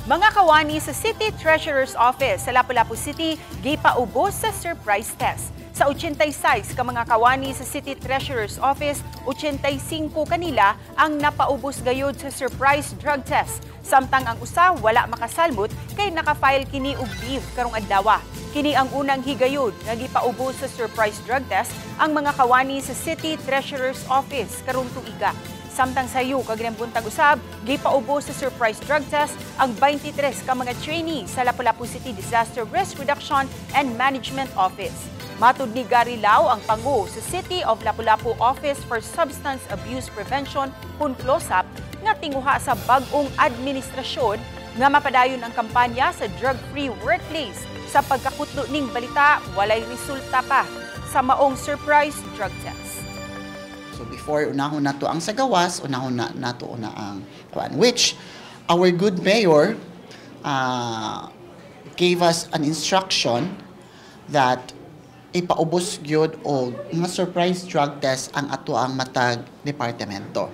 Mga kawani sa City Treasurer's Office sa Lapu-Lapu City, gipaubos sa surprise test. Sa 86 ka mga kawani sa City Treasurer's Office, 85 kanila ang napaubos gayud sa surprise drug test. Samtang ang usa wala makasalmot kay naka-file kini og leave karong adlaw. Kini ang unang higayod nga gipaubos sa surprise drug test ang mga kawani sa City Treasurer's Office karong tuiga. Samtang sayo kag buntag usab, gipaubos sa surprise drug test ang 23 ka mga trainee sa Lapu-Lapu City Disaster Risk Reduction and Management Office. Matud ni Gary Lau, ang pangu sa City of Lapu-Lapu Office for Substance Abuse Prevention, PUNCLOSAP, nga tinguha sa bag-ong administrasyon nga mapadayon ang kampanya sa drug-free workplace. Sa pagkakutlo ning balita, walay resulta pa sa maong surprise drug test. So before unahon nato ang sagawas, unahon nato ang which our good mayor gave us an instruction that ipaubos gyud og mga surprise drug test ang ato ang matag departamento.